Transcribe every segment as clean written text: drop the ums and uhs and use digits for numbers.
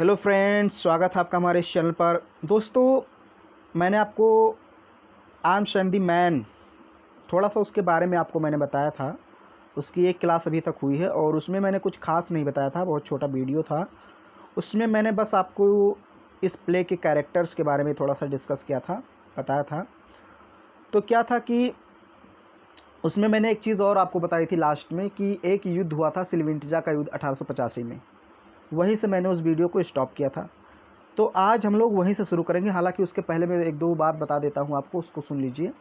Hello friends, स्वागत है आपका हमारे इस चैनल पर। दोस्तों, मैंने आपको आर्म्स एंड द मैन थोड़ा सा उसके बारे में आपको मैंने बताया था। उसकी एक क्लास अभी तक हुई है और उसमें मैंने कुछ खास नहीं बताया था, बहुत छोटा वीडियो था। उसमें मैंने बस आपको इस प्ले के कैरेक्टर्स के बारे में थोड़ा सा डिस्कस किया था, बताया था। तो क्या था कि उसमें मैंने एक चीज़ और आपको बताई थी लास्ट में कि एक युद्ध हुआ था, सिल्विंटजा का युद्ध 1885 में। वहीं से मैंने उस वीडियो को स्टॉप किया था। तो आज हम लोग वहीं से शुरू करेंगे। हालांकि उसके पहले मैं एक दो बात बता देता हूं आपको, उसको सुन लीजिए,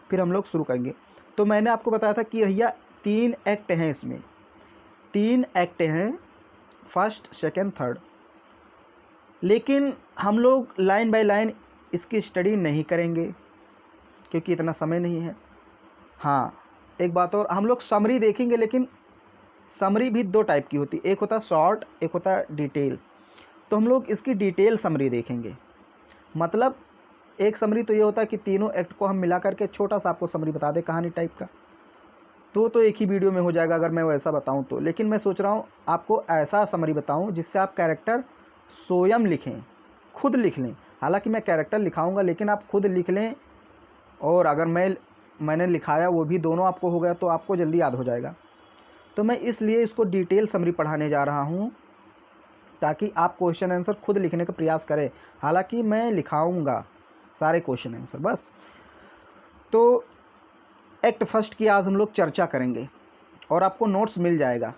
फिर हम लोग शुरू करेंगे। तो मैंने आपको बताया था कि भैया 3 एक्ट हैं, इसमें 3 एक्ट हैं, फर्स्ट, सेकंड, थर्ड। लेकिन हम लोग लाइन बाय लाइन इसकी स्टडी नहीं करेंगे क्योंकि इतना समय नहीं है। हाँ, एक बात और, हम लोग समरी देखेंगे, लेकिन समरी भी 2 टाइप की होती है, एक होता है शॉर्ट, एक होता है डिटेल। तो हम लोग इसकी डिटेल समरी देखेंगे। मतलब एक समरी तो ये होता है कि तीनों एक्ट को हम मिला करके छोटा सा आपको समरी बता दें, कहानी टाइप का। तो एक ही वीडियो में हो जाएगा अगर मैं वैसा बताऊं तो। लेकिन मैं सोच रहा हूं आपको ऐसा समरी बताऊं जिससे आप कैरेक्टर स्वयं लिखें, खुद लिख लें। हालांकि मैं कैरेक्टर लिखाऊंगा, लेकिन आप खुद लिख लें। और अगर मैंने लिखाया वो भी दोनों आपको हो गया तो आपको जल्दी याद हो जाएगा। तो मैं इसलिए इसको डिटेल समरी पढ़ाने जा रहा हूँ ताकि आप क्वेश्चन आंसर खुद लिखने का प्रयास करें। हालांकि मैं लिखाऊंगा सारे क्वेश्चन आंसर बस। तो एक्ट फर्स्ट की आज हम लोग चर्चा करेंगे और आपको नोट्स मिल जाएगा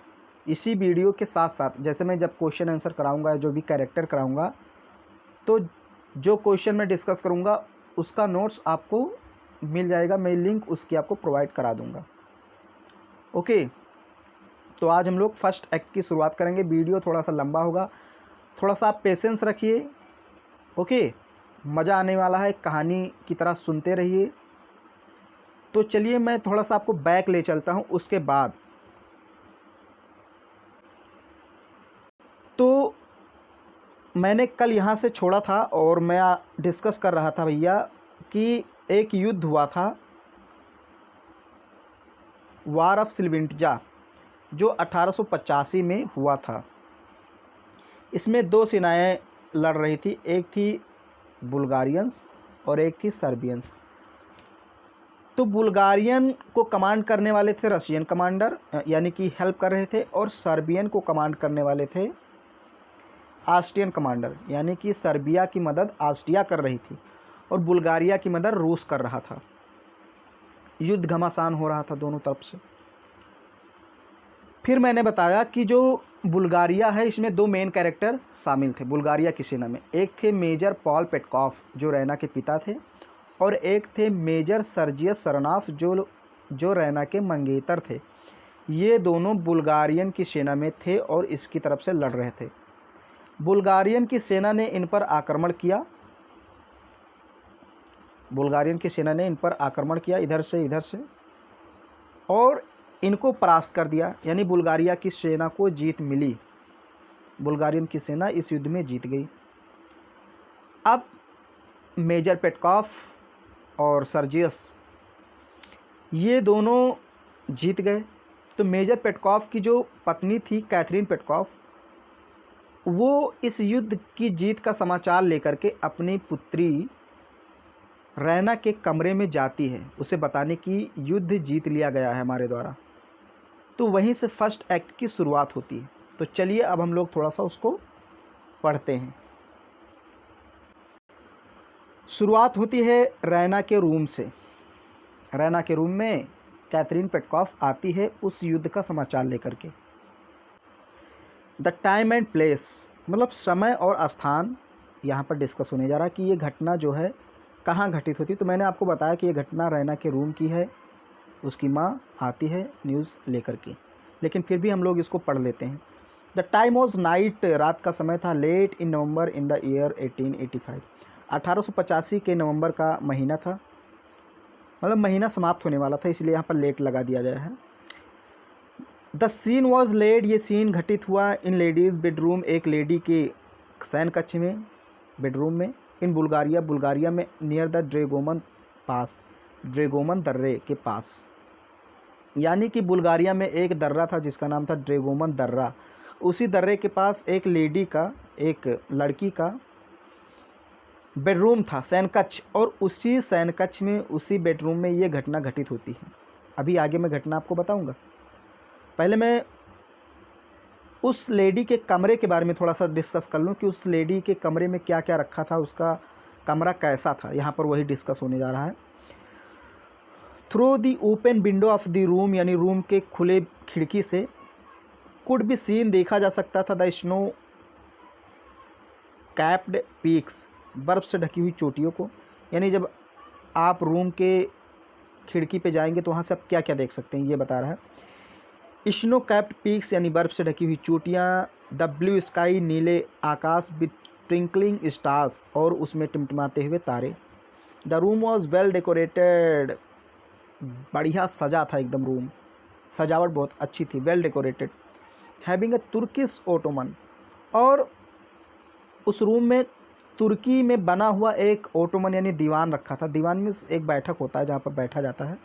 इसी वीडियो के साथ साथ। जैसे मैं जब क्वेश्चन आंसर कराऊंगा, जो भी कैरेक्टर कराऊंगा, तो जो क्वेश्चन मैं डिस्कस करूंगा उसका नोट्स आपको मिल जाएगा। मैं लिंक उसकी आपको प्रोवाइड करा दूंगा। ओके, तो आज हम लोग फर्स्ट एक्ट की शुरुआत करेंगे। वीडियो थोड़ा सा लंबा होगा, थोड़ा सा आप पेशेंस रखिए। ओके, मज़ा आने वाला है, कहानी की तरह सुनते रहिए। तो चलिए मैं थोड़ा सा आपको बैक ले चलता हूँ। उसके बाद तो मैंने कल यहाँ से छोड़ा था और मैं डिस्कस कर रहा था भैया कि एक युद्ध हुआ था, वार ऑफ सिल्विंटजा, जो 1885 में हुआ था। इसमें 2 सेनाएं लड़ रही थी, एक थी बुल्गारियंस और एक थी सर्बियंस। तो बुल्गारियन को कमांड करने वाले थे रशियन कमांडर, यानी कि हेल्प कर रहे थे, और सर्बियन को कमांड करने वाले थे ऑस्ट्रियन कमांडर, यानी कि सर्बिया की मदद ऑस्ट्रिया कर रही थी और बुल्गारिया की मदद रूस कर रहा था। युद्ध घमासान हो रहा था दोनों तरफ से। फिर मैंने बताया कि जो बुल्गारिया है, इसमें 2 मेन कैरेक्टर शामिल थे बुल्गारिया की सेना में। एक थे मेजर पॉल पेटकॉफ, जो रैना के पिता थे, और एक थे मेजर सर्जियस सरनाफ, जो रैना के मंगेतर थे। ये दोनों बुल्गारियन की सेना में थे और इसकी तरफ से लड़ रहे थे। बुल्गारियन की सेना ने इन पर आक्रमण किया, इधर से, और इनको परास्त कर दिया। यानी बुल्गारिया की सेना को जीत मिली, बुल्गारियन की सेना इस युद्ध में जीत गई। अब मेजर पेटकॉफ और सर्जियस, ये दोनों जीत गए। तो मेजर पेटकॉफ की जो पत्नी थी कैथरीन पेटकॉफ, वो इस युद्ध की जीत का समाचार लेकर के अपनी पुत्री रैना के कमरे में जाती है, उसे बताने की युद्ध जीत लिया गया है हमारे द्वारा। तो वहीं से फर्स्ट एक्ट की शुरुआत होती है। तो चलिए अब हम लोग थोड़ा सा उसको पढ़ते हैं। शुरुआत होती है रैना के रूम से। रैना के रूम में कैथरीन पेटकॉफ आती है उस युद्ध का समाचार लेकर के। द टाइम एंड प्लेस, मतलब समय और स्थान यहाँ पर डिस्कस होने जा रहा है कि ये घटना जो है कहाँ घटित होती है। तो मैंने आपको बताया कि ये घटना रैना के रूम की है। उसकी माँ आती है न्यूज़ लेकर के, लेकिन फिर भी हम लोग इसको पढ़ लेते हैं। द टाइम वॉज नाइट, रात का समय था। Late in November in the year 1885, 1885 के नवंबर का महीना था। मतलब महीना समाप्त होने वाला था, इसलिए यहाँ पर लेट लगा दिया गया है। द सीन वॉज लेड, ये सीन घटित हुआ इन लेडीज़ बेडरूम, एक लेडी के शयन कक्ष में, बेडरूम में। इन बुल्गारिया में, नियर द ड्रेगोमन पास, ड्रेगोमन दर्रे के पास। यानी कि बुल्गारिया में एक दर्रा था जिसका नाम था ड्रेगोमन दर्रा, उसी दर्रे के पास एक लेडी का, एक लड़की का बेडरूम था, शयनकक्ष, और उसी शयनकक्ष में, उसी बेडरूम में ये घटना घटित होती है। अभी आगे मैं घटना आपको बताऊंगा। पहले मैं उस लेडी के कमरे के बारे में थोड़ा सा डिस्कस कर लूँ कि उस लेडी के कमरे में क्या क्या रखा था, उसका कमरा कैसा था, यहाँ पर वही डिस्कस होने जा रहा है। Through the open window of the room, यानी रूम के खुले खिड़की से, कुड बी सीन, देखा जा सकता था, द स्नो कैप्ड पीक्स, बर्फ़ से ढकी हुई चोटियों को। यानी जब आप रूम के खिड़की पे जाएंगे तो वहाँ से आप क्या क्या देख सकते हैं, ये बता रहा है। स्नो कैप्ड पीक्स यानी बर्फ़ से ढकी हुई चोटियाँ, द ब्लू स्काई, नीले आकाश, विथ ट्विंकलिंग स्टार्स, और उसमें टिमटिमाते हुए तारे। The room was well decorated, बढ़िया सजा था एकदम रूम, सजावट बहुत अच्छी थी, well decorated. Having a Turkish Ottoman, और उस रूम में तुर्की में बना हुआ एक ओटोमन यानी दीवान रखा था। दीवान में एक बैठक होता है जहाँ पर बैठा जाता है।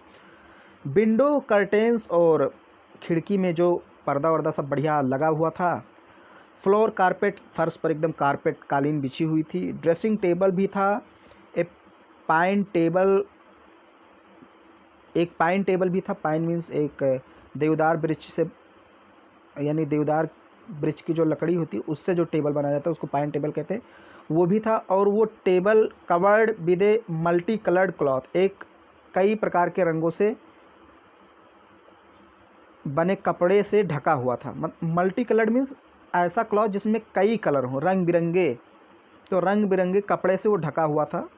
विंडो कर्टेंस, और खिड़की में जो पर्दा वर्दा सब बढ़िया लगा हुआ था। फ्लोर कारपेट, फर्श पर एकदम कारपेट कालीन बिछी हुई थी। ड्रेसिंग टेबल भी था, एक पाइन टेबल भी था। पाइन मीन्स एक देवदार वृक्ष से, यानी देवदार वृक्ष की जो लकड़ी होती है उससे जो टेबल बनाया जाता है उसको पाइन टेबल कहते हैं, वो भी था। और वो table covered with a multi coloured cloth, एक कई प्रकार के रंगों से बने कपड़े से ढका हुआ था। मल्टी कलर्ड मीन्स ऐसा क्लॉथ जिसमें कई कलर हों, रंग बिरंगे, तो रंग बिरंगे कपड़े से वो ढका हुआ था।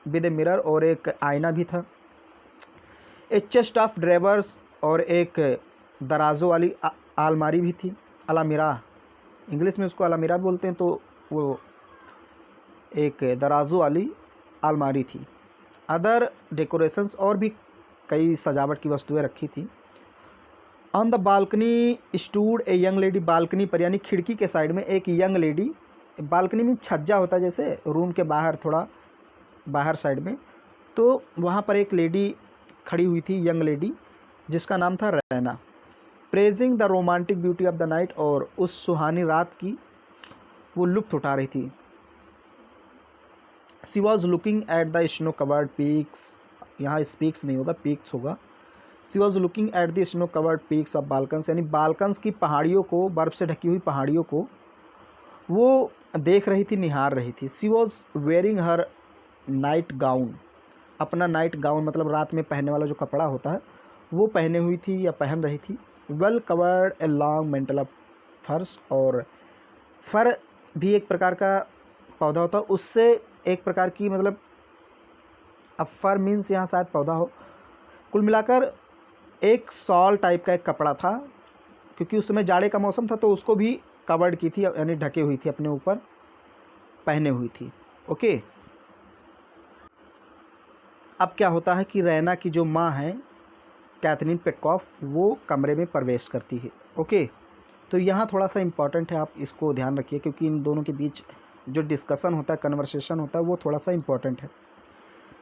विद ए मिरर, और एक आईना भी था। ए चेस्ट ऑफ ड्रेवर्स, और एक दराजों वाली आलमारी भी थी। अलामिरा, इंग्लिश में उसको अलामिरा बोलते हैं, तो वो एक दराजों वाली आलमारी थी। अदर डेकोरेशंस, और भी कई सजावट की वस्तुएं रखी थी। On the balcony stood a young lady, balcony पर यानी खिड़की के साइड में एक यंग लेडी, बालकनी में छज्जा होता है जैसे रूम के बाहर, थोड़ा बाहर साइड में, तो वहाँ पर एक लेडी खड़ी हुई थी, यंग लेडी, जिसका नाम था Raina. Praising the romantic beauty of the night, और उस सुहानी रात की वो लुत्फ़ उठा रही थी। She was looking at the snow covered peaks, यहाँ स्पीक्स नहीं होगा, पीक्स होगा। She was looking at the snow covered peaks of Balkans, यानी बाल्कन्स की पहाड़ियों को, बर्फ़ से ढकी हुई पहाड़ियों को वो देख रही थी, निहार रही थी। She was wearing her night gown, अपना नाइट गाउन मतलब रात में पहनने वाला जो कपड़ा होता है वो पहने हुई थी या पहन रही थी। Well covered a long mental of फर्स, और फर भी एक प्रकार का पौधा होता है, उससे एक प्रकार की, मतलब अब फर मीन्स यहाँ शायद पौधा हो। कुल मिलाकर एक सॉल टाइप का एक कपड़ा था, क्योंकि उस समय जाड़े का मौसम था, तो उसको भी कवर्ड की थी, यानी ढके हुई थी, अपने ऊपर पहने हुई थी। ओके, अब क्या होता है कि रैना की जो माँ है कैथरीन पेटकॉफ, वो कमरे में प्रवेश करती है। ओके, तो यहाँ थोड़ा सा इम्पॉर्टेंट है, आप इसको ध्यान रखिए, क्योंकि इन दोनों के बीच जो डिस्कशन होता है, कन्वर्सेशन होता है, वो थोड़ा सा इम्पॉर्टेंट है।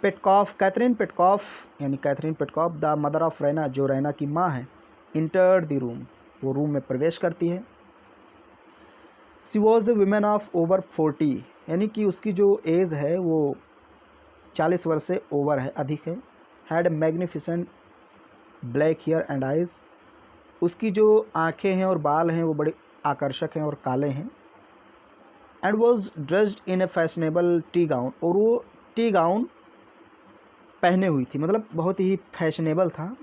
पेटकॉफ, कैथरीन पेटकॉफ यानी Catherine Petkoff, the mother of Raina, जो रैना की माँ है, इंटर द रूम, वो रूम में प्रवेश करती है। She was a women of over 40, यानी कि उसकी जो एज है वो 40 वर्ष से ओवर है, अधिक है। Had magnificent black hair and eyes, उसकी जो आँखें हैं और बाल हैं वो बड़े आकर्षक हैं और काले हैं। And was dressed in A fashionable T gown, और वो टी गाउन पहने हुई थी, मतलब बहुत ही फैशनेबल था,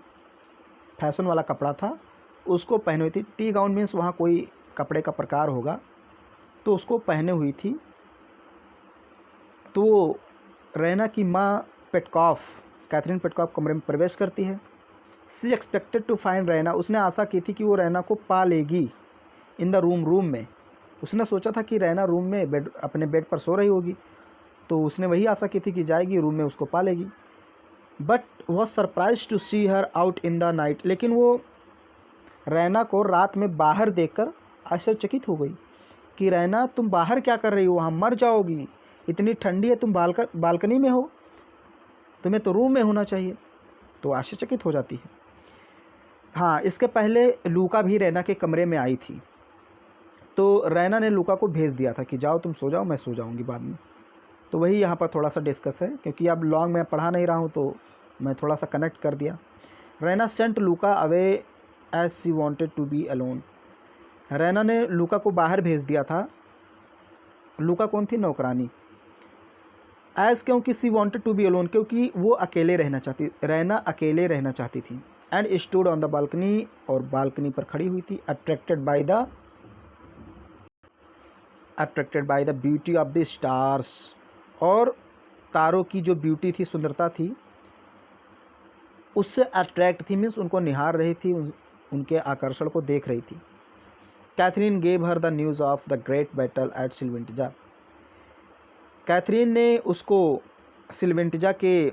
फैशन वाला कपड़ा था, उसको पहने हुई थी। टी गाउन मीन्स वहाँ कोई कपड़े का प्रकार होगा, तो उसको पहने हुई थी। तो रैना की माँ पेटकॉफ, कैथरीन पेटकॉफ कमरे में प्रवेश करती है। She expected to find Raina, उसने आशा की थी कि वो रैना को पा लेगी। इन द रूम में, उसने सोचा था कि रैना रूम में अपने बेड पर सो रही होगी, तो उसने वही आशा की थी कि जाएगी रूम में, उसको पा लेगी। But was surprise to see her out in the night, लेकिन वो रैना को रात में बाहर देखकर आश्चर्यचकित हो गई कि रैना तुम बाहर क्या कर रही हो, वहाँ मर जाओगी, इतनी ठंडी है, तुम बालकनी में हो, तुम्हें तो रूम में होना चाहिए। तो आश्चर्यचकित हो जाती है। हाँ, इसके पहले लूका भी रैना के कमरे में आई थी। तो रैना ने लूका को भेज दिया था कि जाओ तुम सो जाओ, मैं सो जाऊंगी बाद में। तो वही यहाँ पर थोड़ा सा डिस्कस है, क्योंकि अब लॉन्ग मैं पढ़ा नहीं रहा हूँ तो मैं थोड़ा सा कनेक्ट कर दिया। Raina sent Luka away as she wanted to be alone. Raina ने लूका को बाहर भेज दिया था। लूका कौन थी? नौकरानी। एज क्योंकि सी वांटेड टू बी अलोन, क्योंकि वो अकेले रहना चाहती, रैना अकेले रहना चाहती थी। And stood on the balcony, और बालकनी पर खड़ी हुई थी। Attracted by the beauty of the stars, और तारों की जो ब्यूटी थी, सुंदरता थी, उससे अट्रैक्ट थी, मीन्स उनको निहार रही थी, उनके आकर्षण को देख रही थी। Catherine gave her the news of the great battle at Slivnitza. Catherine ने उसको सिल्वेंटिजा के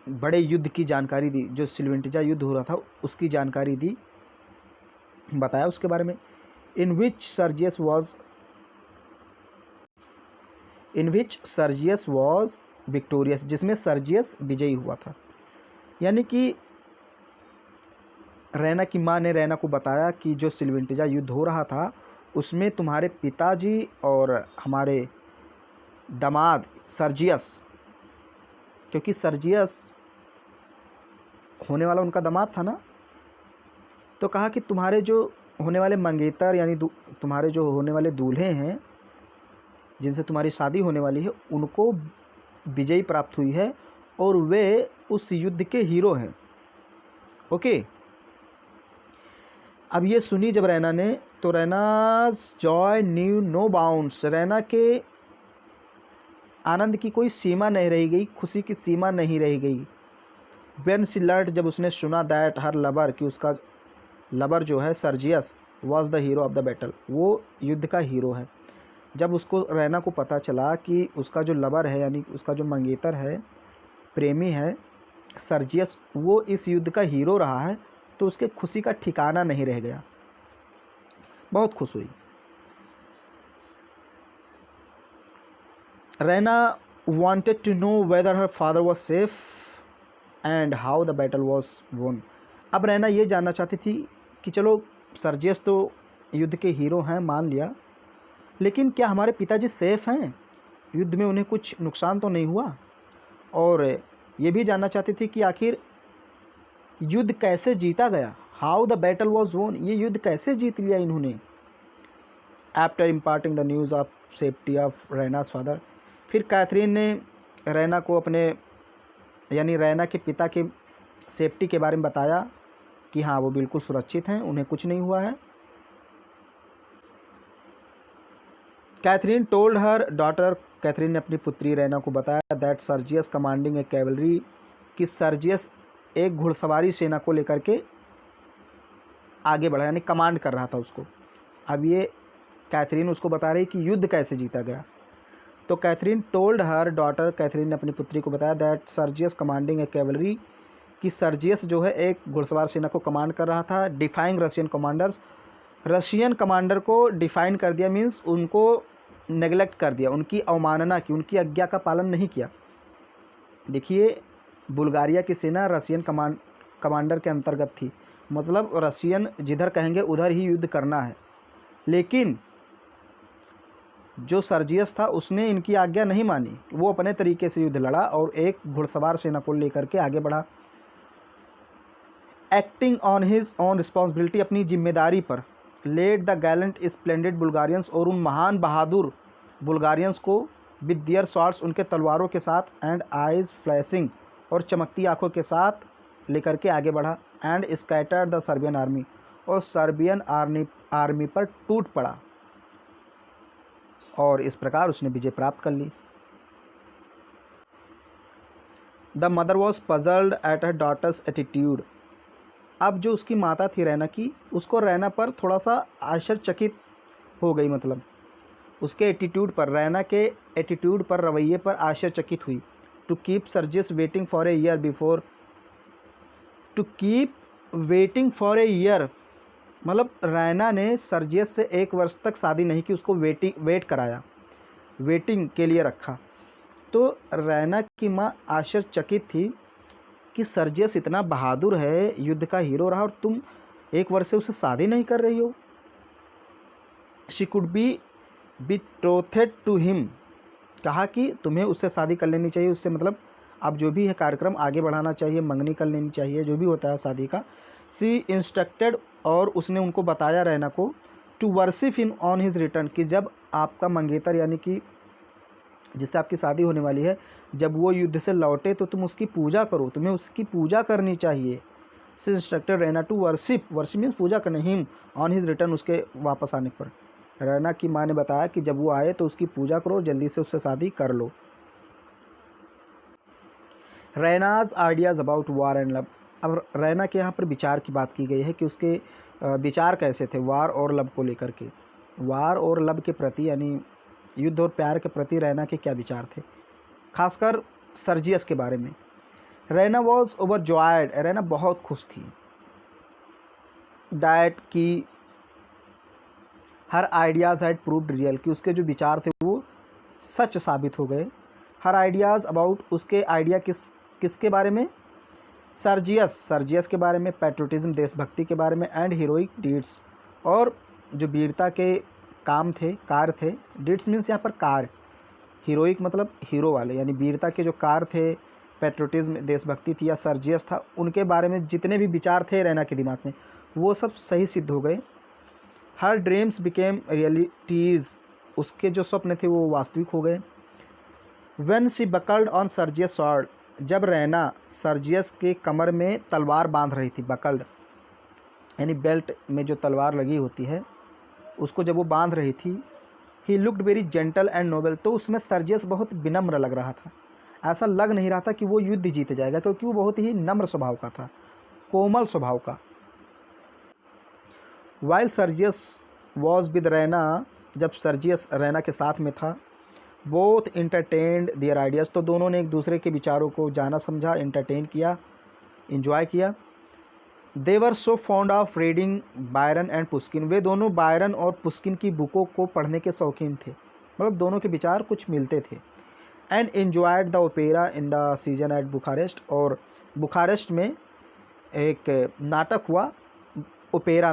बड़े युद्ध की जानकारी दी, जो सिल्वेंटिजा युद्ध हो रहा था उसकी जानकारी दी, बताया उसके बारे में। इन विच सर्जियस वॉज विक्टोरियस, जिसमें सर्जियस विजयी हुआ था। यानी कि रैना की माँ ने रैना को बताया कि जो सिल्वेंटिजा युद्ध हो रहा था उसमें तुम्हारे पिताजी और हमारे दामाद सर्जियस, क्योंकि सर्जियस होने वाला उनका दामाद था ना, तो कहा कि तुम्हारे जो होने वाले मंगेतर यानी तुम्हारे जो होने वाले दूल्हे हैं जिनसे तुम्हारी शादी होने वाली है, उनको विजयी प्राप्त हुई है और वे उस युद्ध के हीरो हैं। ओके, अब ये सुनी जब रैना ने, तो Raina's joy knew no bounds, Raina के आनंद की कोई सीमा नहीं रह गई, खुशी की सीमा नहीं रह गई। व्हेन शी लर्न्ड, जब उसने सुना, दैट हर लवर, कि उसका लवर जो है Sergius was the hero of the battle, वो युद्ध का हीरो है। जब उसको रैना को पता चला कि उसका जो लवर है यानी उसका जो मंगेतर है, प्रेमी है सर्जियस, वो इस युद्ध का हीरो रहा है, तो उसके खुशी का ठिकाना नहीं रह गया, बहुत खुश हुई। Raina wanted to know whether her father was safe and how the battle was won। अब रैना ये जानना चाहती थी कि चलो सर्जियस तो युद्ध के हीरो हैं, मान लिया, लेकिन क्या हमारे पिताजी सेफ़ हैं, युद्ध में उन्हें कुछ नुकसान तो नहीं हुआ। और ये भी जानना चाहती थी कि आखिर युद्ध कैसे जीता गया, हाउ द बैटल वॉज वोन, ये युद्ध कैसे जीत लिया इन्होंने। After imparting the news of safety of Raina's father, फिर कैथरीन ने रैना को अपने यानी रैना के पिता के सेफ्टी के बारे में बताया कि हाँ वो बिल्कुल सुरक्षित हैं, उन्हें कुछ नहीं हुआ है। Catherine told her daughter, Catherine ने अपनी पुत्री रैना को बताया, that Sergius commanding a cavalry, कि सर्जियस एक घुड़सवारी सेना को लेकर के आगे बढ़ा, यानी कमांड कर रहा था उसको। अब ये कैथरीन उसको बता रही कि युद्ध कैसे जीता गया। तो Catherine told her daughter, Catherine ने अपनी पुत्री को बताया, that Sergius commanding a cavalry, कि सर्जियस जो है एक घुड़सवार सेना को कमांड कर रहा था। Defying Russian commanders, Russian commander को डिफाइन कर दिया, मीन्स उनको नेगलेक्ट कर दिया, उनकी अवमानना की, उनकी आज्ञा का पालन नहीं किया। देखिए बुल्गारिया की सेना रशियन कमांडर के अंतर्गत थी, मतलब रशियन जिधर कहेंगे उधर ही युद्ध करना है, लेकिन जो सर्जियस था उसने इनकी आज्ञा नहीं मानी, वो अपने तरीके से युद्ध लड़ा और एक घुड़सवार सेना को लेकर के आगे बढ़ा। Acting on his on responsibility, अपनी जिम्मेदारी पर, लेड द गैलेंट स्प्लेंडेड बुल्गारियंस, और उन महान बहादुर बुल्गारियंस को विद दियर स्वॉर्ड्स, उनके तलवारों के साथ, एंड आइज फ्लैशिंग, और चमकती आंखों के साथ लेकर के आगे बढ़ा। And scattered the Serbian army, और सर्बियन आर्मी पर टूट पड़ा, और इस प्रकार उसने विजय प्राप्त कर ली। The mother was puzzled at her daughter's attitude, अब जो उसकी माता थी रैना की, उसको रैना पर थोड़ा सा आश्चर्यचकित हो गई, मतलब उसके एटीट्यूड पर, रैना के एटीट्यूड पर, रवैये पर आश्चर्यचकित हुई। To keep Sergius waiting for a year before, to keep waiting for a year, मतलब रैना ने सर्जियस से 1 वर्ष तक शादी नहीं की, उसको वेट कराया, वेटिंग के लिए रखा। तो रैना की माँ आश्चर्यचकित थी कि सर्जियस इतना बहादुर है, युद्ध का हीरो रहा, और तुम 1 वर्ष से उससे शादी नहीं कर रही हो। She could be betrothed to him, कहा कि तुम्हें उससे शादी कर लेनी चाहिए, उससे मतलब अब जो भी है कार्यक्रम आगे बढ़ाना चाहिए, मंगनी कर लेनी चाहिए, जो भी होता है शादी का। सी इंस्ट्रक्टेड, और उसने उनको बताया रैना को, to worship him on his return, कि जब आपका मंगेतर यानी कि जिससे आपकी शादी होने वाली है, जब वो युद्ध से लौटे तो तुम उसकी पूजा करो, तुम्हें उसकी पूजा करनी चाहिए। She instructed Raina to worship, worship means पूजा करना, हिम ऑन हिज रिटर्न, उसके वापस आने पर। रैना की माँ ने बताया कि जब वो आए तो उसकी पूजा करो, जल्दी से उससे शादी कर लो। Raina's ideas about war and love, अब रैना के यहाँ पर विचार की बात की गई है कि उसके विचार कैसे थे वार और लव को लेकर के। वार और लव के प्रति यानी युद्ध और प्यार के प्रति रैना के क्या विचार थे, खासकर सर्जियस के बारे में। Raina was over joyed, Raina बहुत खुश थी। दैट की हर आइडियाज़ हैड प्रूव्ड रियल, कि उसके जो विचार थे वो सच साबित हो गए। हर आइडियाज़ अबाउट, उसके आइडिया किसके बारे में, सर्जियस के बारे में, पैट्रोटिज्म देशभक्ति के बारे में, एंड हीरोइक डीड्स, और जो वीरता के काम थे, कार्य थे। डीड्स मीन्स यहाँ पर कार्य, हीरोइक मतलब हीरो वाले, यानी वीरता के जो कार्य थे, पैट्रोटिज्म देशभक्ति थी या सर्जियस था, उनके बारे में जितने भी विचार थे रैना के दिमाग में वो सब सही सिद्ध हो गए। हर ड्रीम्स बिकेम रियलिटीज़, उसके जो स्वप्न थे वो वास्तविक हो गए। When she buckled on Sergius sword, जब रैना सर्जियस के कमर में तलवार बांध रही थी, बकल्ड यानी बेल्ट में जो तलवार लगी होती है उसको जब वो बांध रही थी, he looked very gentle and noble, तो उसमें सर्जियस बहुत विनम्र लग रहा था। ऐसा लग नहीं रहा था कि वो युद्ध जीत जाएगा, क्योंकि वो बहुत ही नम्र स्वभाव का था, कोमल स्वभाव का। While Sergius was with Raina, जब सर्जियस रैना के साथ में था, बोथ इंटरटेन्ड देयर आइडियाज़, तो दोनों ने एक दूसरे के विचारों को जाना समझा, इंटरटेन किया, इंजॉय किया। They were so fond of reading Byron and Pushkin, वे दोनों बायरन और पुस्किन की बुकों को पढ़ने के शौकीन थे, मतलब दोनों के विचार कुछ मिलते थे। And enjoyed the opera in the season at Bucharest, और बुखारेस्ट में एक नाटक हुआ, ओपेरा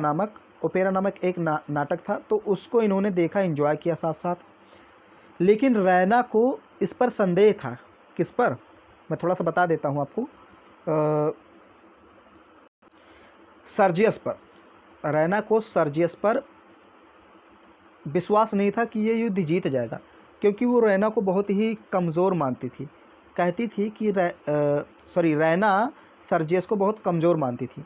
नामक एक नाटक था, तो उसको इन्होंने देखा, एंजॉय किया साथ साथ। लेकिन रैना को इस पर संदेह था, किस पर, मैं थोड़ा सा बता देता हूँ आपको, सर्जियस पर। रैना को सर्जियस पर विश्वास नहीं था कि ये युद्ध जीत जाएगा, क्योंकि वो रैना को बहुत ही कमज़ोर मानती थी। कहती थी कि रैना सर्जियस को बहुत कमज़ोर मानती थी।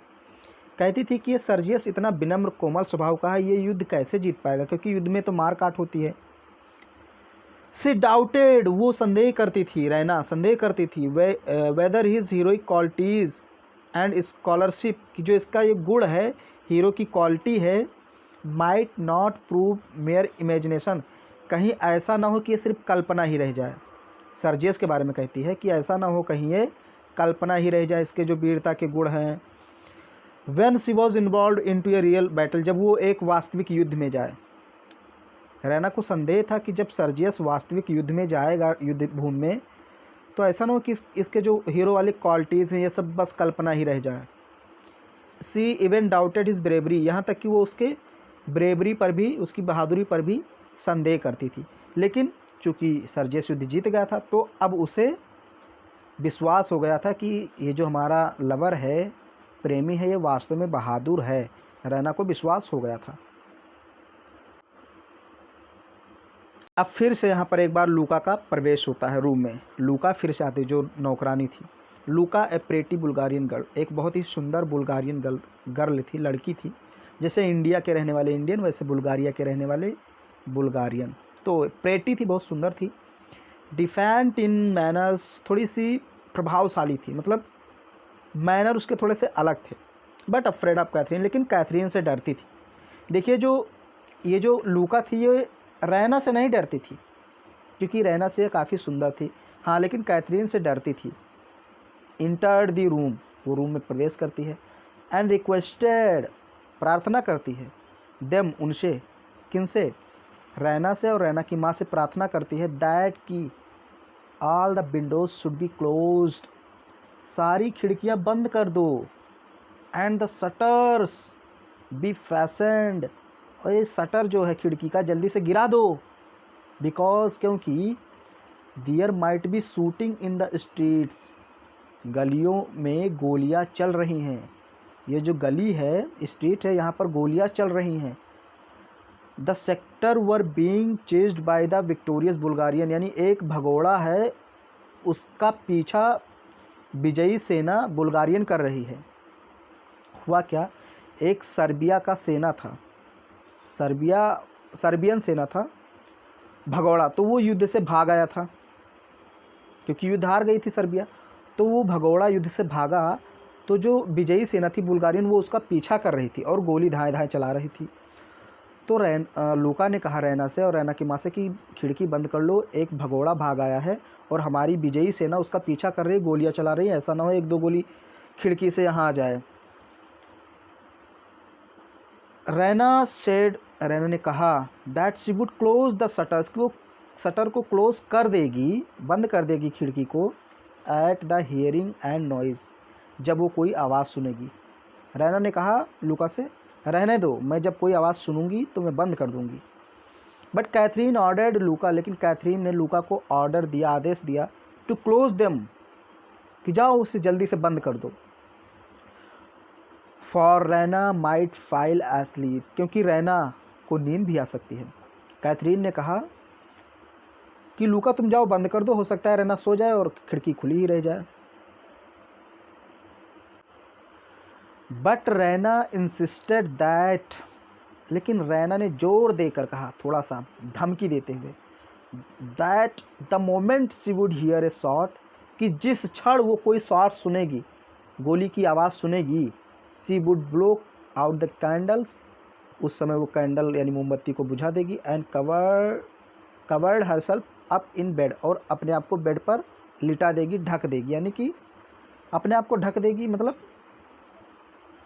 कहती थी कि ये सर्जियस इतना विनम्र कोमल स्वभाव का है, ये युद्ध कैसे जीत पाएगा, क्योंकि युद्ध में तो मार काट होती है। सी डाउटेड, वो संदेह करती थी, रैना संदेह करती थी, weather his heroic qualities and scholarship, की जो इसका ये गुण है, हीरो की क्वालिटी है, might not prove mayor imagination, कहीं ऐसा ना हो कि ये सिर्फ कल्पना ही रह जाए। सर्जियस के बारे में कहती है कि ऐसा ना हो कहीं ये कल्पना ही रह जाए, इसके जो वीरता के गुण हैं। When she was involve into a real battle, जब वो एक वास्तविक युद्ध में जाए। रैना को संदेह था कि जब सर्जियस वास्तविक युद्ध में जाएगा, युद्ध भूमि में, तो ऐसा ना हो कि इसके जो हीरो वाली क्वालिटीज़ हैं ये सब बस कल्पना ही रह जाए। See even doubted his bravery, यहाँ तक कि वो उसके ब्रेवरी पर भी, उसकी बहादुरी पर भी संदेह करती थी। लेकिन चूँकि सर्जियस युद्ध जीत गया था, तो अब उसे विश्वास हो गया था कि ये जो हमारा लवर है, प्रेमी है, ये वास्तव में बहादुर है। रैना को विश्वास हो गया था। अब फिर से यहाँ पर एक बार लूका का प्रवेश होता है रूम में। लूका फिर से आती, जो नौकरानी थी। लूका ए प्रेटी बुल्गारियन गर्ल, एक बहुत ही सुंदर बुल्गारियन गर्ल थी, लड़की थी। जैसे इंडिया के रहने वाले इंडियन, वैसे बुल्गारिया के रहने वाले बुल्गारियन। तो प्रेटी थी, बहुत सुंदर थी। डिफेंट इन मैनर्स, थोड़ी सी प्रभावशाली थी, मतलब मैनर उसके थोड़े से अलग थे। बट अफ्रेड ऑफ कैथरीन, लेकिन कैथरीन से डरती थी। देखिए ये जो लूका थी, ये रैना से नहीं डरती थी, क्योंकि रैना से काफ़ी सुंदर थी, हाँ, लेकिन कैथरीन से डरती थी। इंटर्ड दी रूम, वो रूम में प्रवेश करती है। एंड रिक्वेस्टेड, प्रार्थना करती है। देम, उनसे, किनसे, रैना से और रैना की माँ से प्रार्थना करती है। दैट की all the Windows should be closed, सारी खिड़कियाँ बंद कर दो। एंड द शटर्स बी फैसेंड, और शटर जो है खिड़की का जल्दी से गिरा दो, बिकॉज क्योंकि there might be shooting in the streets, गलियों में गोलियां चल रही हैं। ये जो गली है, स्ट्रीट है, यहाँ पर गोलियां चल रही हैं। The sector were being chased by the victorious Bulgarian, यानी एक भगोड़ा है, उसका पीछा विजयी सेना बुल्गारियन कर रही है। हुआ क्या, एक सर्बिया का सेना था, सर्बियन सेना था भगोड़ा, तो वो युद्ध से भाग आया था क्योंकि युद्ध हार गई थी सर्बिया। तो वो भगोड़ा युद्ध से भागा, तो जो विजयी सेना थी बुल्गारियन वो उसका पीछा कर रही थी और गोली धाएं धाएं चला रही थी। तो लूका ने कहा रैना से और रैना की माँ से कि खिड़की बंद कर लो, एक भगोड़ा भाग आया है और हमारी विजयी सेना उसका पीछा कर रही है, गोलियां चला रही है, ऐसा ना हो एक दो गोली खिड़की से यहाँ आ जाए। रैना ने कहा that she would close the shutters, कि वो शटर को क्लोज कर देगी, बंद कर देगी खिड़की को, at the hearing and noise, जब वो कोई आवाज़ सुनेगी। रैना ने कहा लूका से रहने दो, मैं जब कोई आवाज़ सुनूंगी तो मैं बंद कर दूंगी। बट कैथरीन ऑर्डर्ड लूका, लेकिन कैथरीन ने लूका को ऑर्डर दिया, आदेश दिया, टू क्लोज देम, कि जाओ उसे जल्दी से बंद कर दो। For Raina might file asleep, क्योंकि रैना को नींद भी आ सकती है। कैथरीन ने कहा कि लूका तुम जाओ बंद कर दो, हो सकता है रैना सो जाए और खिड़की खुली ही रह जाए। बट रैना इंसिस्टेड दैट, लेकिन रैना ने जोर देकर कहा, थोड़ा सा धमकी देते हुए, that the moment she would hear A shot, कि जिस क्षण वो कोई शॉट सुनेगी, गोली की आवाज़ सुनेगी, she would blow out the candles, उस समय वो कैंडल यानी मोमबत्ती को बुझा देगी, and covered herself up in bed, और अपने आप को बेड पर लिटा देगी, ढक देगी, यानी कि अपने आप को ढक देगी, मतलब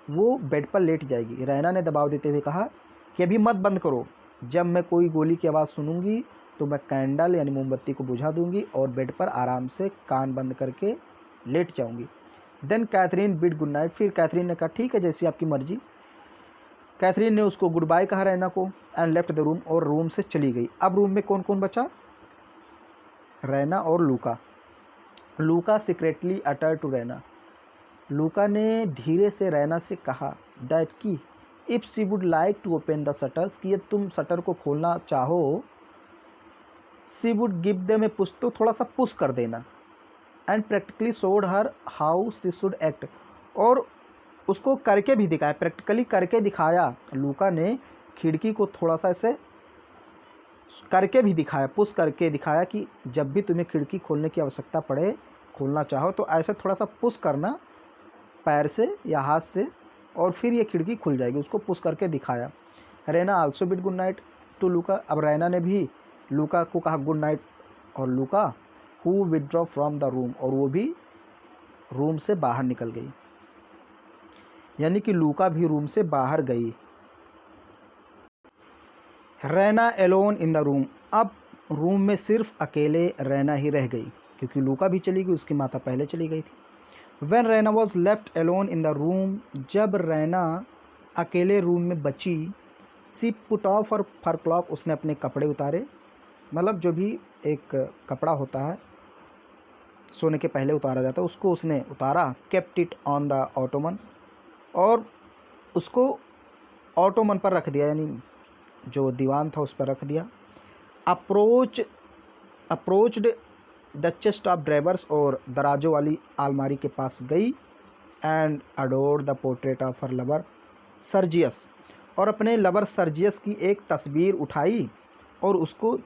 वो बेड पर लेट जाएगी। रैना ने दबाव देते हुए कहा कि अभी मत बंद करो, जब मैं कोई गोली की आवाज़ सुनूंगी तो मैं कैंडल यानी मोमबत्ती को बुझा दूंगी और बेड पर आराम से कान बंद करके लेट जाऊंगी। Then Catherine bid good night, फिर कैथरीन ने कहा ठीक है जैसी आपकी मर्जी। कैथरीन ने उसको गुड बाय कहा रैना को, एंड लेफ्ट द रूम, और रूम से चली गई। अब रूम में कौन कौन बचा, रैना और लूका। लूका सीक्रेटली अटर टू रैना, लूका ने धीरे से रैना से कहा दैट की if she would like to open the shutters, कि ये तुम शटर को खोलना चाहो, she would give them a push, तो थोड़ा सा पुश कर देना, and practically showed her how she should act, और उसको करके भी दिखाया, प्रैक्टिकली करके दिखाया। लूका ने खिड़की को थोड़ा सा ऐसे करके भी दिखाया, पुश करके दिखाया कि जब भी तुम्हें खिड़की खोलने की आवश्यकता पड़े, खोलना चाहो तो ऐसे थोड़ा सा पुश करना पैर से या हाथ से, और फिर ये खिड़की खुल जाएगी, उसको पुश करके दिखाया। Raina also bid good night to Luka, अब रैना ने भी लूका को कहा गुड नाइट, और लूका who withdraw from the room, और वो भी रूम से बाहर निकल गई, यानी कि लूका भी रूम से बाहर गई। Raina alone in the room, अब रूम में सिर्फ अकेले रैना ही रह गई, क्योंकि लूका भी चली गई, उसकी माता पहले चली गई थी। When Raina was left alone in the room, जब रैना अकेले रूम में बची, सी पुट ऑफ और फर क्लॉक, उसने अपने कपड़े उतारे, मतलब जो भी एक कपड़ा होता है सोने के पहले उतारा जाता है, उसको उसने उतारा। Kept it on the ottoman, और उसको ऑटोमन पर रख दिया, यानी जो दीवान था उस पर रख दिया। Approached the chest of drivers, और दराजों वाली अलमारी के पास गई, and adore the portrait of her lover Sergius, और अपने लवर सर्जियस की एक तस्वीर उठाई और उसको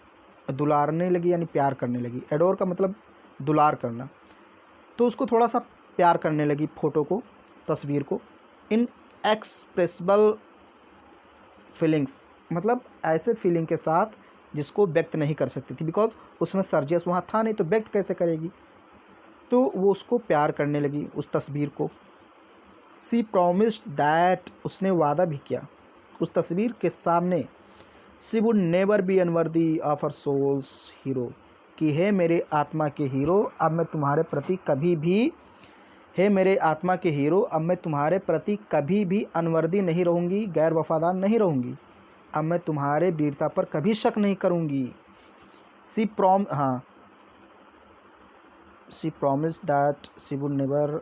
दुलारने लगी, यानी प्यार करने लगी। एडोर का मतलब दुलार करना, तो उसको थोड़ा सा प्यार करने लगी फ़ोटो को, तस्वीर को। इन एक्सप्रेसिबल फीलिंग्स, मतलब ऐसे फीलिंग के साथ जिसको व्यक्त नहीं कर सकती थी, बिकॉज उसमें सर्जियस वहाँ था नहीं, तो व्यक्त कैसे करेगी, तो वो उसको प्यार करने लगी उस तस्वीर को। सी प्रॉमिस्ड दैट, उसने वादा भी किया उस तस्वीर के सामने, she would never be unworthy of her soul's hero, कि हे मेरे आत्मा के हीरो, अब मैं तुम्हारे प्रति कभी भी, हे मेरे आत्मा के हीरो, अब मैं तुम्हारे प्रति कभी भी अनवर्दी नहीं रहूँगी, गैर वफादार नहीं रहूँगी। अब मैं तुम्हारे वीरता पर कभी शक नहीं करूँगी। She promise that she would never,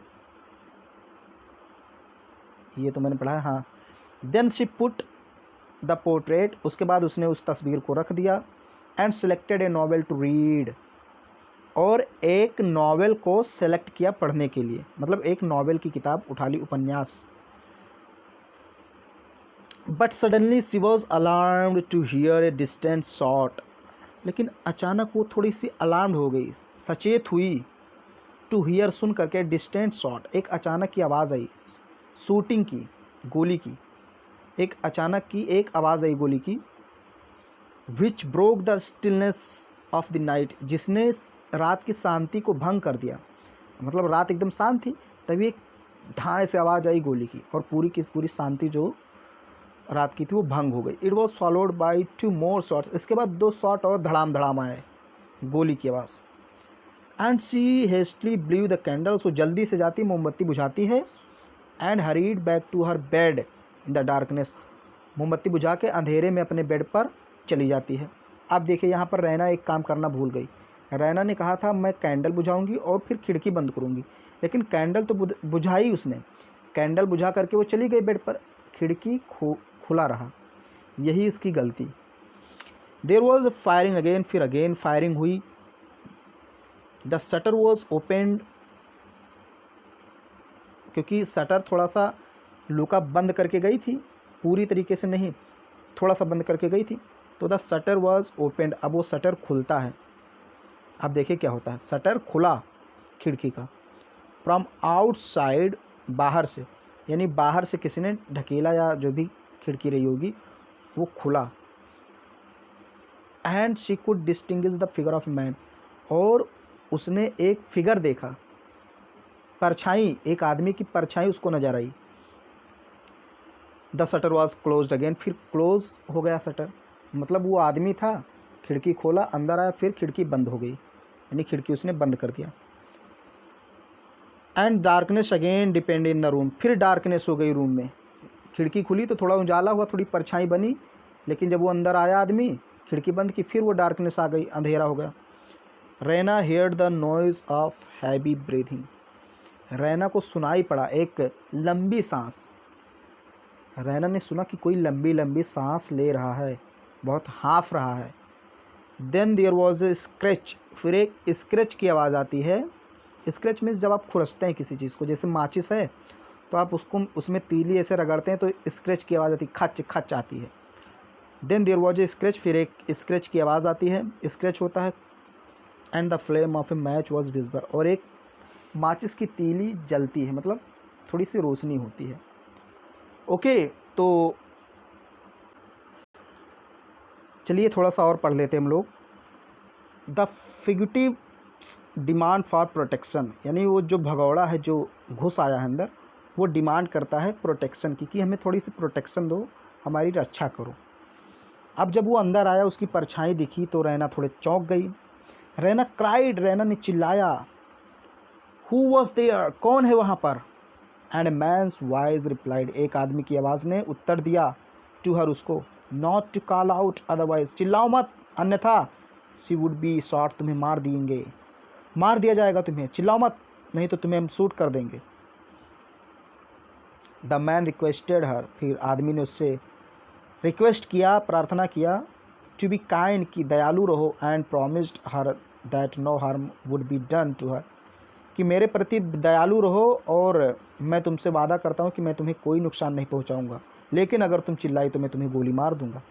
ये तो मैंने पढ़ा है। हाँ, then she put the portrait, उसके बाद उसने उस तस्वीर को रख दिया। And selected a novel to read, और एक नॉवेल को सेलेक्ट किया पढ़ने के लिए, मतलब एक नॉवेल की किताब उठा ली, उपन्यास। But suddenly she was alarmed to hear a distant shot, लेकिन अचानक वो थोड़ी सी अलार्म्ड हो गई, सचेत हुई। टू हियर सुन करके, डिस्टेंट शॉट, एक अचानक की आवाज़ आई, शूटिंग की, गोली की, एक अचानक की एक आवाज़ आई गोली की। Which broke the stillness of the night, जिसने रात की शांति को भंग कर दिया। मतलब रात एकदम शांत थी, तभी एक ढाई से आवाज़ आई गोली की, और पूरी की पूरी शांति जो रात की थी वो भंग हो गई। It was followed by 2 more shots, इसके बाद 2 शॉट और धड़ाम धड़ाम आए, गोली की आवाज़। And she hastily blew the candles, वो जल्दी से जाती मोमबत्ती बुझाती है। And hurried back to her bed in the darkness, मोमबत्ती बुझा के अंधेरे में अपने बेड पर चली जाती है। अब देखिए यहाँ पर रैना एक काम करना भूल गई। रैना ने कहा था मैं कैंडल बुझाऊंगी और फिर खिड़की बंद करूंगी, लेकिन कैंडल तो बुझाई उसने, कैंडल बुझा करके वो चली गई बेड पर, खिड़की खुला रहा, यही इसकी गलती। देयर वॉज फायरिंग अगेन, फिर अगेन फायरिंग हुई। द शटर वॉज ओपनड, क्योंकि शटर थोड़ा सा लुका बंद करके गई थी, पूरी तरीके से नहीं, थोड़ा सा बंद करके गई थी, तो द शटर वॉज ओपनड, अब वो शटर खुलता है। अब देखिए क्या होता है, शटर खुला खिड़की का, फ्रॉम आउटसाइड, बाहर से, यानी बाहर से किसी ने ढकेला या जो भी खिड़की रही होगी वो खुला। And she could distinguish the figure of man, और उसने एक फिगर देखा, परछाई, एक आदमी की परछाई उसको नजर आई। The shutter was closed again, फिर क्लोज हो गया शटर, मतलब वो आदमी था, खिड़की खोला, अंदर आया, फिर खिड़की बंद हो गई, यानी खिड़की उसने बंद कर दिया। And darkness again depend in the room, फिर डार्कनेस हो गई रूम में, खिड़की खुली तो थोड़ा उजाला हुआ, थोड़ी परछाई बनी, लेकिन जब वो अंदर आया आदमी, खिड़की बंद की, फिर वो डार्कनेस आ गई, अंधेरा हो गया। Raina heard the noise of heavy breathing, Raina को सुनाई पड़ा एक लंबी सांस, रैना ने सुना कि कोई लंबी लंबी सांस ले रहा है, बहुत हाँफ रहा है। Then there was a scratch, फिर एक स्क्रैच की आवाज़ आती है। स्क्रैच मीन्स जब आप खुरचते हैं किसी चीज़ को, जैसे माचिस है तो आप उसको उसमें तीली ऐसे रगड़ते हैं तो स्क्रैच की आवाज़ आती है, खच खच आती है। Then there was a scratch, फिर एक स्क्रैच की आवाज़ आती है, स्क्रैच होता है। And the flame of A match was visible, और एक माचिस की तीली जलती है, मतलब थोड़ी सी रोशनी होती है। ओके, तो चलिए थोड़ा सा और पढ़ लेते हैं हम लोग। द फिगटिव डिमांड फॉर प्रोटेक्शन, यानी वो जो भगौड़ा है जो घुस आया है अंदर, वो डिमांड करता है प्रोटेक्शन की, कि हमें थोड़ी सी प्रोटेक्शन दो, हमारी रक्षा करो। अब जब वो अंदर आया, उसकी परछाई दिखी तो रैना थोड़े चौंक गई। रैना क्राइड, रैना ने चिल्लाया, हु वॉज देयर, कौन है वहाँ पर। एंड मैंस वॉइस रिप्लाइड, एक आदमी की आवाज़ ने उत्तर दिया, टू हर, उसको, not to call out otherwise, चिल्लाओ मत अन्यथा शी वुड बी शॉट, तुम्हें मार देंगे, मार दिया जाएगा तुम्हें, चिल्लाओ मत नहीं तो तुम्हें हम शूट कर देंगे। द मैन रिक्वेस्टेड हर, फिर आदमी ने उससे रिक्वेस्ट किया, प्रार्थना किया, टू बी काइंड, की दयालु रहो, and promised her that no harm would be done to her, कि मेरे प्रति दयालु रहो और मैं तुमसे वादा करता हूँ कि मैं तुम्हें कोई नुकसान नहीं पहुँचाऊँगा, लेकिन अगर तुम चिल्लाई तो मैं तुम्हें गोली मार दूँगा।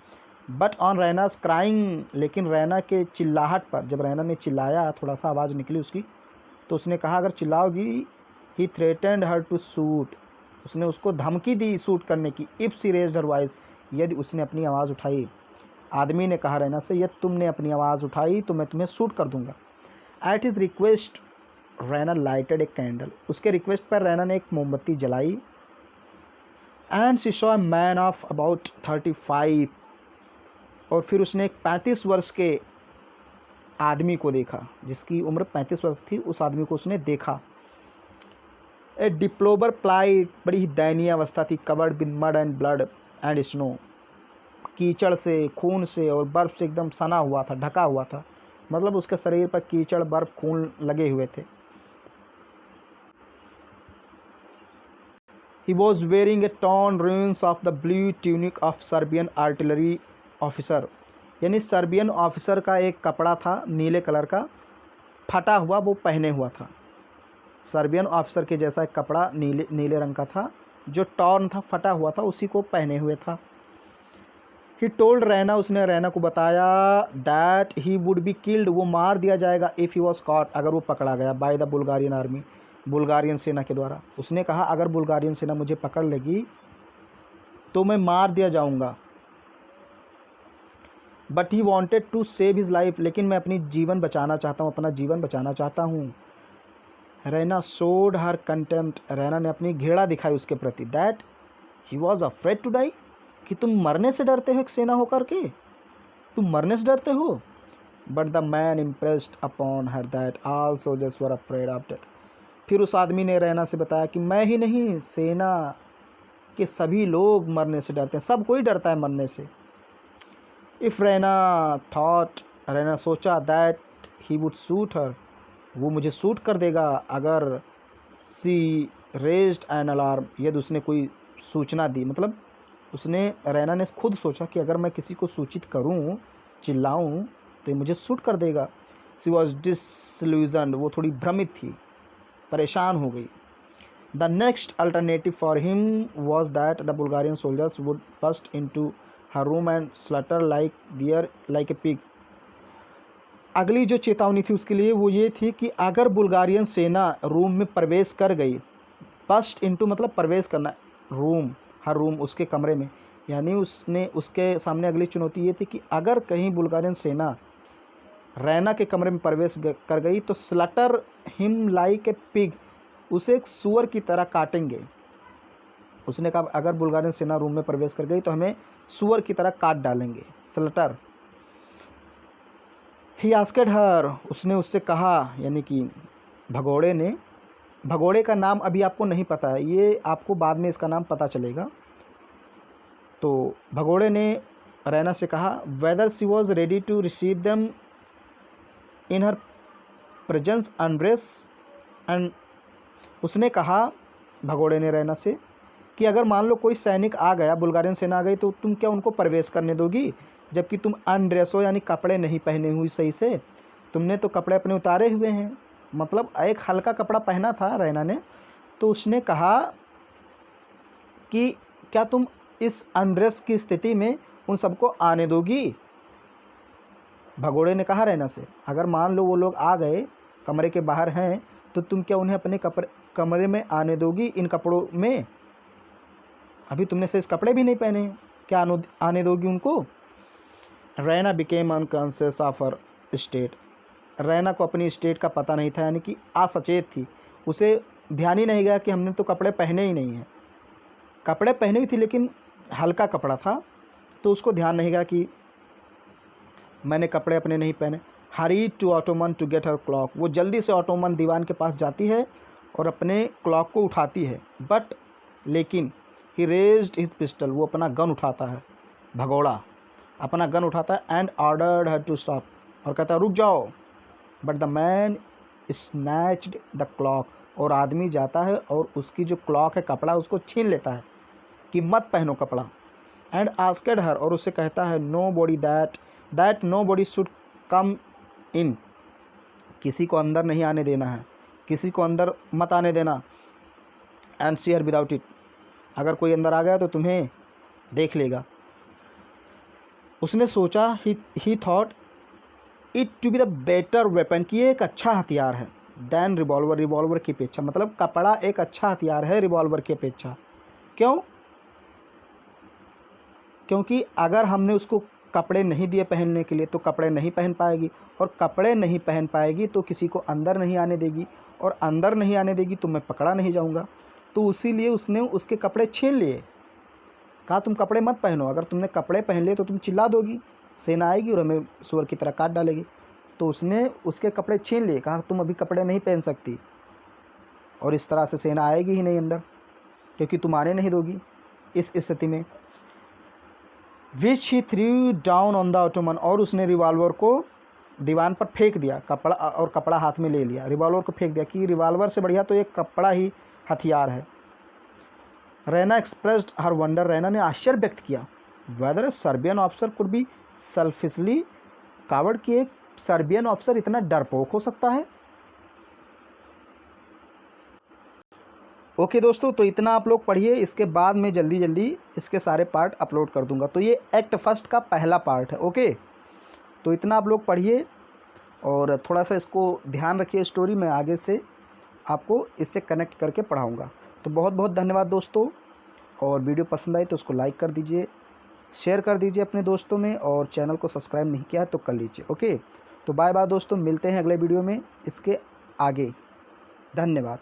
बट ऑन रैनास क्राइंग, लेकिन रैना के चिल्लाहट पर, जब रैना ने चिल्लाया, थोड़ा सा आवाज़ निकली उसकी, तो उसने कहा अगर चिल्लाओगी, he threatened her to shoot, उसने उसको धमकी दी शूट करने की, if she raised her voice, यदि उसने अपनी आवाज़ उठाई। आदमी ने कहा रैना से, यदि तुमने अपनी आवाज़ उठाई तो मैं तुम्हें शूट कर दूंगा। At his request Raina lighted a candle, उसके रिक्वेस्ट पर रैना ने एक मोमबत्ती जलाई। And she saw a man of about 35, और फिर उसने एक 35 वर्ष के आदमी को देखा, जिसकी उम्र 35 वर्ष थी, उस आदमी को उसने देखा। ए डिप्लोबर प्लाइट, बड़ी ही दयनीय अवस्था थी, covered with mud and blood and snow, कीचड़ से, खून से और बर्फ़ से एकदम सना हुआ था, ढका हुआ था। मतलब उसके शरीर पर कीचड़, बर्फ़, खून लगे हुए थे। He was wearing a torn ruins of the blue tunic of Serbian artillery officer, यानी सर्बियन ऑफिसर का एक कपड़ा था नीले कलर का, फटा हुआ, वो पहने हुआ था। सर्बियन ऑफिसर के जैसा एक कपड़ा नीले रंग का था, जो टॉर्न था, फटा हुआ था, उसी को पहने हुए था। ही टोल्ड रैना, उसने रैना को बताया that he would be killed, वो मार दिया जाएगा, इफ़ ही वॉज कॉट, अगर वो पकड़ा गया, by the Bulgarian army, Bulgarian सेना के द्वारा। उसने कहा अगर बुल्गारियन सेना मुझे पकड़ लेगी तो मैं मार दिया जाऊंगा। But he wanted to save his life, लेकिन मैं अपनी जीवन बचाना चाहता हूँ, अपना जीवन बचाना चाहता हूँ। Raina showed her contempt, Raina ने अपनी घृणा दिखाई उसके प्रति। That he was afraid to die, कि तुम मरने से डरते हो, एक सेना होकर के तुम मरने से डरते हो। But the man impressed upon her that all soldiers were afraid of death, फिर उस आदमी ने रैना से बताया कि मैं ही नहीं, सेना के सभी लोग मरने से डरते हैं, सब कोई डरता है मरने से। इफ़ रैना थॉट, रैना सोचा दैट ही वुड सूट हर, वो मुझे सूट कर देगा अगर सी रेज्ड एन अलार्म, यदि उसने कोई सूचना दी, मतलब उसने, रैना ने खुद सोचा कि अगर मैं किसी को सूचित करूं, चिल्लाऊं, तो ये मुझे सूट कर देगा। सी वॉज डिसल्यूजन्ड, वो थोड़ी भ्रमित थी, परेशान हो गई। The next alternative for him was that the Bulgarian soldiers would burst into her room and slaughter like a pig. अगली जो चेतावनी थी उसके लिए वो ये थी कि अगर बुल्गारियन सेना रूम में प्रवेश कर गई, बस्ट इनटू मतलब प्रवेश करना, रूम, हर रूम, उसके कमरे में, यानी उसने, उसके सामने अगली चुनौती ये थी कि अगर कहीं बुल्गारियन सेना रैना के कमरे में प्रवेश कर गई तो slaughter him like a pig, उसे एक सूअर की तरह काटेंगे। उसने कहा अगर बुल्गारियन सेना रूम में प्रवेश कर गई तो हमें सूअर की तरह काट डालेंगे, स्लटर। ही आस्क्ड हर, उसने उससे कहा, यानी कि भगोड़े ने, भगोड़े का नाम अभी आपको नहीं पता है, ये आपको बाद में इसका नाम पता चलेगा। तो भगोड़े ने रैना से कहा whether she was ready to receive them in her presence undress and, उसने कहा, भगोड़े ने रैना से, कि अगर मान लो कोई सैनिक आ गया, बुल्गारियन सेना आ गई, तो तुम क्या उनको प्रवेश करने दोगी, जबकि तुम अनड्रेस हो, यानी कपड़े नहीं पहने हुई सही से, तुमने तो कपड़े अपने उतारे हुए हैं, मतलब एक हल्का कपड़ा पहना था रैना ने। तो उसने कहा कि क्या तुम इस अनड्रेस की स्थिति में उन सबको आने दोगी। भगोड़े ने कहा रैना से अगर मान लो वो लोग आ गए, कमरे के बाहर हैं, तो तुम क्या उन्हें अपने कमरे में आने दोगी इन कपड़ों में, अभी तुमने से इस कपड़े भी नहीं पहने हैं, क्या आने दोगी उनको। Raina became unconscious of her state, Raina को अपनी स्टेट का पता नहीं था, यानी कि असचेत थी, उसे ध्यान ही नहीं गया कि हमने तो कपड़े पहने ही नहीं हैं। कपड़े पहने हुई थी लेकिन हल्का कपड़ा था, तो उसको ध्यान नहीं गया कि मैंने कपड़े अपने नहीं पहने। Hurry to ottoman to get her cloak, वो जल्दी से ऑटोमन दीवान के पास जाती है और अपने क्लॉक को उठाती है। बट लेकिन ही रेज्ड हिज पिस्टल, वो अपना गन उठाता है, भगोड़ा अपना गन उठाता है, and ordered her to stop, और कहता है रुक जाओ। But the man snatched the cloak, और आदमी जाता है और उसकी जो क्लॉक है, कपड़ा, उसको छीन लेता है कि मत पहनो कपड़ा। एंड आस्क्ड हर, और उससे कहता है nobody that nobody should come in, किसी को अंदर नहीं आने देना है, किसी को अंदर मत आने देना। एंड शेयर विदाउट इट, अगर कोई अंदर आ गया तो तुम्हें देख लेगा। उसने सोचा, he thought it to be the better weapon, कि ये एक अच्छा हथियार है, दैन रिवॉल्वर, रिवॉल्वर की अपेक्षा, मतलब कपड़ा एक अच्छा हथियार है रिवॉल्वर की अपेक्षा। क्यों? क्योंकि अगर हमने उसको कपड़े नहीं दिए पहनने के लिए तो कपड़े नहीं पहन पाएगी, और कपड़े नहीं पहन पाएगी तो किसी को अंदर नहीं आने देगी, और अंदर नहीं आने देगी तो मैं पकड़ा नहीं जाऊंगा। तो इसीलिए उसने उसके कपड़े छीन लिए, कहा तुम कपड़े मत पहनो, अगर तुमने कपड़े पहन लिए तो तुम चिल्ला दोगी, सेना आएगी और हमें सूअर की तरह काट डालेगी। तो उसने उसके कपड़े छीन लिए, कहा तुम अभी कपड़े नहीं पहन सकती, और इस तरह से सेना आएगी ही नहीं अंदर, क्योंकि तुम आने नहीं दोगी इस स्थिति में। Which he threw down on the ottoman, और उसने रिवॉल्वर को दीवान पर फेंक दिया, कपड़ा और कपड़ा हाथ में ले लिया, रिवॉल्वर को फेंक दिया कि रिवॉल्वर से बढ़िया तो एक कपड़ा ही हथियार है। Raina expressed her wonder, Raina ने आश्चर्य व्यक्त किया whether a Serbian officer could be selfishly coward, कि एक सर्बियन ऑफिसर इतना डरपोक हो सकता है। ओके दोस्तों, तो इतना आप लोग पढ़िए, इसके बाद मैं जल्दी जल्दी इसके सारे पार्ट अपलोड कर दूंगा। तो ये एक्ट फर्स्ट का पहला पार्ट है। ओके, तो इतना आप लोग पढ़िए और थोड़ा सा इसको ध्यान रखिए, स्टोरी में आगे से आपको इससे कनेक्ट करके पढ़ाऊँगा। तो बहुत बहुत धन्यवाद दोस्तों, और वीडियो पसंद आई तो उसको लाइक कर दीजिए, शेयर कर दीजिए अपने दोस्तों में, और चैनल को सब्सक्राइब नहीं किया है तो कर लीजिए। ओके, तो बाय बाय दोस्तों, मिलते हैं अगले वीडियो में इसके आगे। धन्यवाद।